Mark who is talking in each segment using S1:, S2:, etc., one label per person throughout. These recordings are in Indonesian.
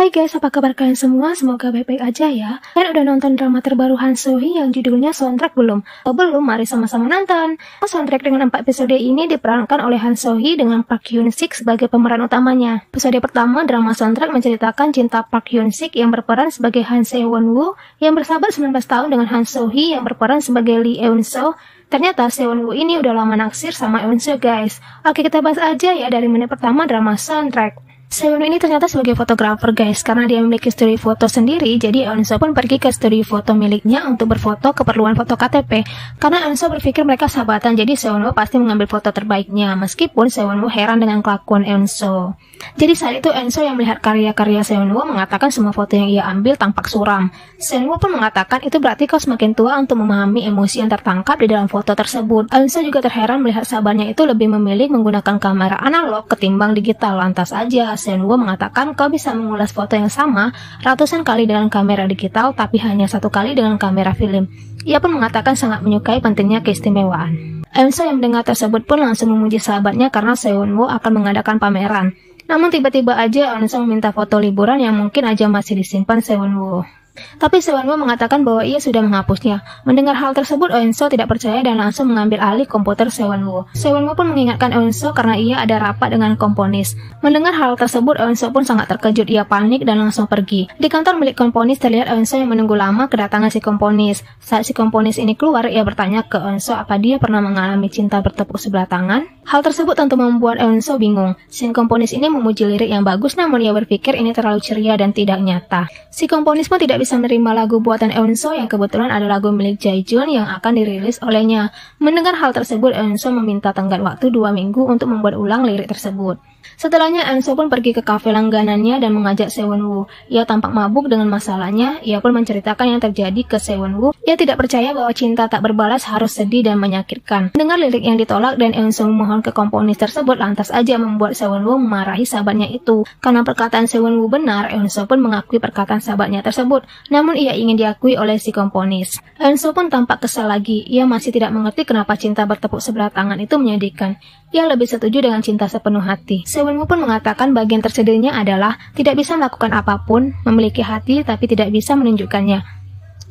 S1: Hai guys, apa kabar kalian semua? Semoga baik-baik aja ya. Kalian udah nonton drama terbaru Han So-hee yang judulnya Soundtrack belum? Kalau belum, mari sama-sama nonton. Soundtrack dengan 4 episode ini diperankan oleh Han So-hee dengan Park Hyun-sik sebagai pemeran utamanya. Episode pertama, drama Soundtrack menceritakan cinta Park Hyun-sik yang berperan sebagai Han Se-won-woo yang bersahabat 19 tahun dengan Han So-hee yang berperan sebagai Lee Eun-soo. Ternyata Se-won-woo ini udah lama naksir sama Eun-soo guys. Oke, kita bahas aja ya dari menit pertama drama Soundtrack. Se-won ini ternyata sebagai fotografer guys, karena dia memiliki studi foto sendiri, jadi Eun-soo pun pergi ke studi foto miliknya untuk berfoto keperluan foto KTP. Karena Eun-soo berpikir mereka sahabatan, jadi Se-won pasti mengambil foto terbaiknya, meskipun Se-won heran dengan kelakuan Eun-soo. Jadi saat itu Eun-soo yang melihat karya-karya Se-won mengatakan semua foto yang ia ambil tampak suram. Se-won pun mengatakan itu berarti kau semakin tua untuk memahami emosi yang tertangkap di dalam foto tersebut. Eun-soo juga terheran melihat sahabatnya itu lebih memilih menggunakan kamera analog ketimbang digital. Lantas aja Se-won mengatakan kau bisa mengulas foto yang sama ratusan kali dengan kamera digital tapi hanya 1 kali dengan kamera film. Ia pun mengatakan sangat menyukai pentingnya keistimewaan. Eun-soo yang mendengar tersebut pun langsung memuji sahabatnya karena Se-won akan mengadakan pameran. Namun tiba-tiba aja Eun-soo meminta foto liburan yang mungkin aja masih disimpan Se-won. Tapi Se-won mengatakan bahwa ia sudah menghapusnya. Mendengar hal tersebut, Eun-soo tidak percaya dan langsung mengambil alih komputer Se-won. Se-won pun mengingatkan Eun-soo karena ia ada rapat dengan komponis. Mendengar hal tersebut, Eun-soo pun sangat terkejut. Ia panik dan langsung pergi. Di kantor milik komponis terlihat Eun-soo yang menunggu lama kedatangan si komponis. Saat si komponis ini keluar, ia bertanya ke Eun-soo apa dia pernah mengalami cinta bertepuk sebelah tangan. Hal tersebut tentu membuat Eun-soo bingung. Si komponis ini memuji lirik yang bagus, namun ia berpikir ini terlalu ceria dan tidak nyata. Si komponis pun tidak bisa menerima lagu buatan Eun-soo yang kebetulan ada lagu milik Jae-jun yang akan dirilis olehnya. Mendengar hal tersebut, Eun-soo meminta tenggat waktu 2 minggu untuk membuat ulang lirik tersebut. Setelahnya, Eun-soo pun pergi ke kafe langganannya dan mengajak Se-won. Ia tampak mabuk dengan masalahnya. Ia pun menceritakan yang terjadi ke Se-won. Ia tidak percaya bahwa cinta tak berbalas harus sedih dan menyakitkan. Mendengar lirik yang ditolak dan Eun-soo memohon ke komponis tersebut, lantas aja membuat Se-won memarahi sahabatnya itu. Karena perkataan Se-won benar, Eun-soo pun mengakui perkataan sahabatnya tersebut. Namun ia ingin diakui oleh si komponis. Eun-soo pun tampak kesal lagi. Ia masih tidak mengerti kenapa cinta bertepuk sebelah tangan itu menyedihkan. Ia lebih setuju dengan cinta sepenuh hati. Se-won pun mengatakan bagian tersedihnya adalah tidak bisa melakukan apapun, memiliki hati tapi tidak bisa menunjukkannya.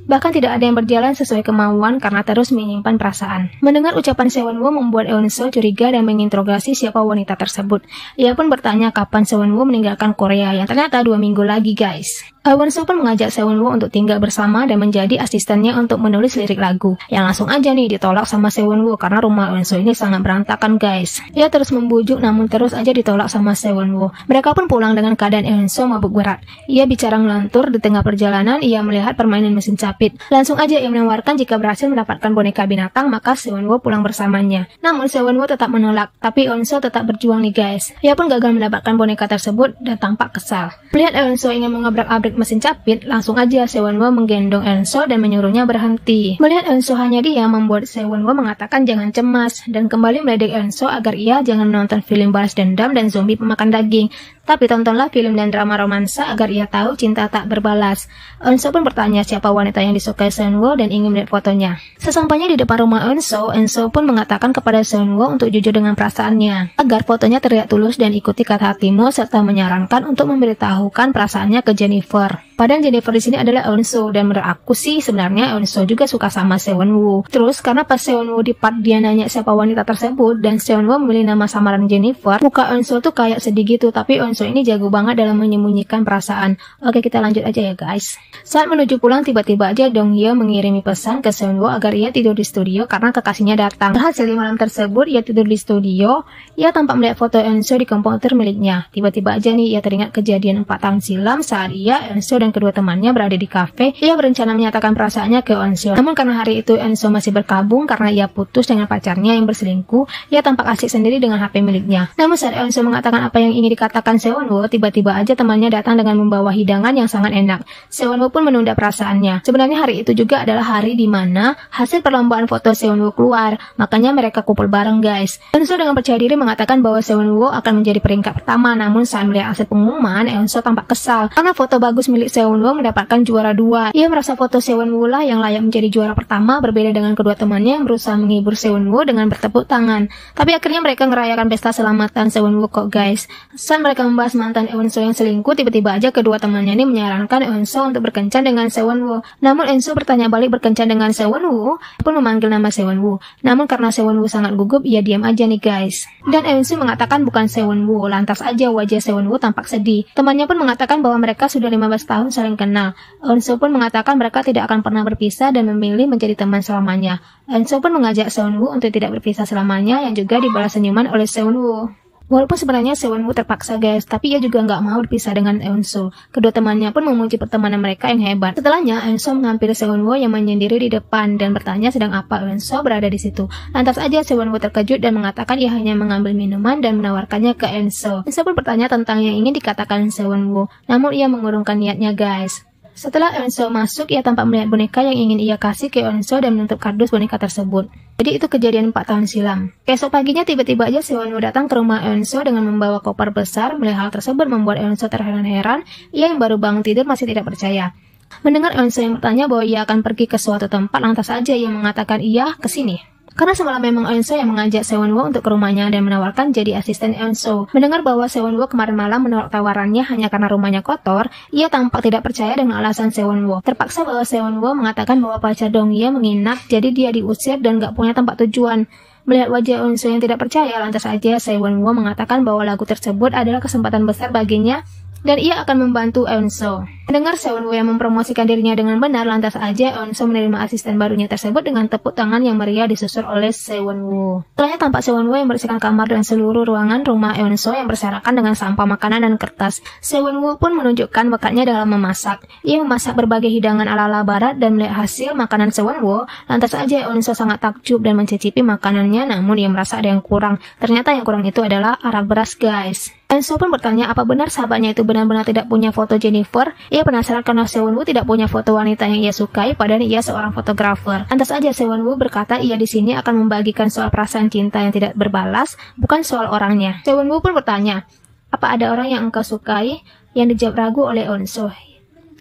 S1: Bahkan tidak ada yang berjalan sesuai kemauan karena terus menyimpan perasaan. Mendengar ucapan Se-won membuat Eun-soo curiga dan menginterogasi siapa wanita tersebut. Ia pun bertanya kapan Se-won meninggalkan Korea yang ternyata 2 minggu lagi guys. Eun-soo pun mengajak Se-won untuk tinggal bersama dan menjadi asistennya untuk menulis lirik lagu. Yang langsung aja nih ditolak sama Se-won karena rumah Eun-soo ini sangat berantakan guys. Ia terus membujuk namun terus aja ditolak sama Se-won. Mereka pun pulang dengan keadaan Eun-soo mabuk berat. Ia bicara ngelantur di tengah perjalanan. Ia melihat permainan mesin capit. Langsung aja ia menawarkan jika berhasil mendapatkan boneka binatang maka Se-won pulang bersamanya. Namun Se-won tetap menolak. Tapi Eun-soo tetap berjuang nih guys. Ia pun gagal mendapatkan boneka tersebut dan tampak kesal. Melihat Eun-soo ingin mengabrak-abrik mesin capit, langsung aja Se-won menggendong Eun-soo dan menyuruhnya berhenti. Melihat Eun-soo hanya diam membuat Se-won mengatakan jangan cemas dan kembali meledek Eun-soo agar ia jangan menonton film balas dendam dan zombie pemakan daging. Tapi tontonlah film dan drama romansa agar ia tahu cinta tak berbalas. Eun-soo pun bertanya siapa wanita yang disukai Se-won dan ingin melihat fotonya. Sesampainya di depan rumah Eun-soo pun mengatakan kepada Se-won untuk jujur dengan perasaannya agar fotonya terlihat tulus dan ikuti kata hatimu serta menyarankan untuk memberitahukan perasaannya ke Jennifer. Padahal Jennifer di sini adalah Eun-soo dan menurut aku sih sebenarnya Eun-soo juga suka sama Se-won. Terus karena pas Se-won di part dia nanya siapa wanita tersebut dan Se-won memilih nama samaran Jennifer, muka Eun-soo tuh kayak sedih gitu tapi Eun-soo ini jago banget dalam menyembunyikan perasaan. Oke, kita lanjut aja ya guys. Saat menuju pulang tiba-tiba aja Dong-hyo mengirimi pesan ke Se-won agar ia tidur di studio karena kekasihnya datang. Hasil di malam tersebut ia tidur di studio. Ia tampak melihat foto Eun-soo di komputer miliknya. Tiba-tiba aja nih ia teringat kejadian 4 tahun silam saat Eun-soo dan kedua temannya berada di kafe. Ia berencana menyatakan perasaannya ke Eun-soo. Namun karena hari itu Eun-soo masih berkabung karena ia putus dengan pacarnya yang berselingkuh, ia tampak asik sendiri dengan HP miliknya. Namun saat Eun-soo mengatakan apa yang ingin dikatakan Se-won, tiba-tiba aja temannya datang dengan membawa hidangan yang sangat enak. Se-won pun menunda perasaannya. Sebenarnya hari itu juga adalah hari di mana hasil perlombaan foto Se-won keluar, makanya mereka kumpul bareng guys. Eun-soo dengan percaya diri mengatakan bahwa Se-won akan menjadi peringkat pertama. Namun saat melihat hasil pengumuman, Eun-soo tampak kesal karena foto bagus milik Se Sewonwoo mendapatkan juara 2. Ia merasa foto Sewonwoo lah yang layak menjadi juara pertama, berbeda dengan kedua temannya yang berusaha menghibur Sewonwoo dengan bertepuk tangan. Tapi akhirnya mereka merayakan pesta selamatan Sewonwoo kok guys. Saat mereka membahas mantan Eunso yang selingkuh, tiba-tiba aja kedua temannya ini menyarankan Eunso untuk berkencan dengan Sewonwoo. Namun Eunso bertanya balik berkencan dengan Sewonwoo, pun memanggil nama Sewonwoo. Namun karena Sewonwoo sangat gugup, ia diam aja nih guys. Dan Eunso mengatakan bukan Sewonwoo, lantas aja wajah Sewonwoo tampak sedih. Temannya pun mengatakan bahwa mereka sudah 15 tahun saling kenal. Eunso pun mengatakan mereka tidak akan pernah berpisah dan memilih menjadi teman selamanya. Eunso pun mengajak Sewonwoo untuk tidak berpisah selamanya, yang juga dibalas senyuman oleh Sewonwoo. Walaupun sebenarnya Sewonwoo terpaksa guys, tapi ia juga nggak mau berpisah dengan Eunso. Kedua temannya pun memuji pertemanan mereka yang hebat. Setelahnya, Eunso menghampiri Sewonwoo yang menyendiri di depan dan bertanya sedang apa Eunso berada di situ. Lantas aja Sewonwoo terkejut dan mengatakan ia hanya mengambil minuman dan menawarkannya ke Eunso. Eunso pun bertanya tentang yang ingin dikatakan Sewonwoo, namun ia mengurungkan niatnya guys. Setelah Eunso masuk, ia tampak melihat boneka yang ingin ia kasih ke Eunso dan menutup kardus boneka tersebut. Jadi itu kejadian 4 tahun silam. Esok paginya tiba-tiba aja Sewonwoo datang ke rumah Eunso dengan membawa koper besar. Melihat hal tersebut membuat Eunso terheran-heran. Ia yang baru bangun tidur masih tidak percaya. Mendengar Eunso yang bertanya bahwa ia akan pergi ke suatu tempat, lantas saja ia mengatakan iya ke sini. Karena semalam memang Eunso yang mengajak Sewonwoo untuk ke rumahnya dan menawarkan jadi asisten Eunso. Mendengar bahwa Sewonwoo kemarin malam menolak tawarannya hanya karena rumahnya kotor, ia tampak tidak percaya dengan alasan Sewonwoo. Terpaksa bahwa Sewonwoo mengatakan bahwa pacar Dongye menginap, jadi dia diusir dan gak punya tempat tujuan. Melihat wajah Eunso yang tidak percaya, lantas saja Sewonwoo mengatakan bahwa lagu tersebut adalah kesempatan besar baginya dan ia akan membantu Eunso. Mendengar Sewonwoo yang mempromosikan dirinya dengan benar, lantas aja Eunso menerima asisten barunya tersebut dengan tepuk tangan yang meriah disusul oleh Sewonwoo. Setelahnya tampak Sewonwoo yang membersihkan kamar dan seluruh ruangan rumah Eunso yang berserakan dengan sampah makanan dan kertas. Sewonwoo pun menunjukkan bakatnya dalam memasak. Ia memasak berbagai hidangan ala-ala barat dan melihat hasil makanan Sewonwoo, lantas aja Eunso sangat takjub dan mencicipi makanannya, namun ia merasa ada yang kurang. Ternyata yang kurang itu adalah arak beras guys. Eunso pun bertanya apa benar sahabatnya itu benar-benar tidak punya foto Jennifer. Ia penasaran karena Sewonwoo tidak punya foto wanita yang ia sukai, padahal ia seorang fotografer. Lantas aja Sewonwoo berkata ia di sini akan membagikan soal perasaan cinta yang tidak berbalas, bukan soal orangnya. Sewonwoo pun bertanya, apa ada orang yang engkau sukai? Yang dijawab ragu oleh Eunso.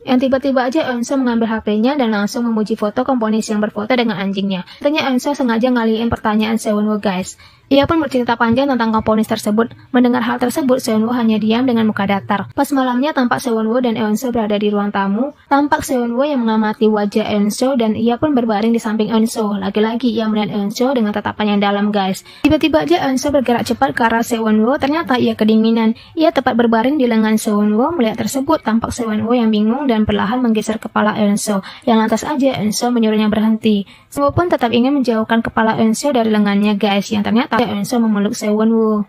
S1: Yang tiba-tiba aja Eunso mengambil HP-nya dan langsung memuji foto komponis yang berfoto dengan anjingnya. Ternyata Eunso sengaja ngalihin pertanyaan Sewonwoo guys. Ia pun bercerita panjang tentang komponis tersebut. Mendengar hal tersebut, Sewonwoo hanya diam dengan muka datar. Pas malamnya tampak Sewonwoo dan Eunso berada di ruang tamu. Tampak Sewonwoo yang mengamati wajah Eunso dan ia pun berbaring di samping Eunso. Lagi-lagi ia melihat Eunso dengan tatapan yang dalam guys. Tiba-tiba aja Eunso bergerak cepat ke arah Sewonwoo. Ternyata ia kedinginan. Ia tepat berbaring di lengan Sewonwoo. Melihat tersebut, tampak Sewonwoo yang bingung dan perlahan menggeser kepala Eunso. Yang lantas aja Eunso menyuruhnya berhenti. Sewonwoo pun tetap ingin menjauhkan kepala Eunso dari lengannya guys. Yang ternyata Eunso memeluk Sewonwoo.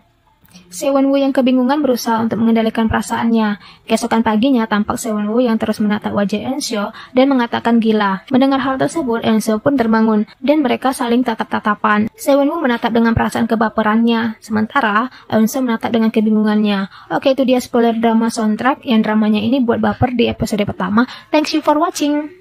S1: Sewonwoo yang kebingungan berusaha untuk mengendalikan perasaannya. Keesokan paginya tampak Sewonwoo yang terus menatap wajah Eunso dan mengatakan gila. Mendengar hal tersebut, Eunso pun terbangun dan mereka saling tatap-tatapan. Sewonwoo menatap dengan perasaan kebaperannya, sementara Eunso menatap dengan kebingungannya. Oke, itu dia spoiler drama soundtrack yang dramanya ini buat baper di episode pertama. Thanks you for watching.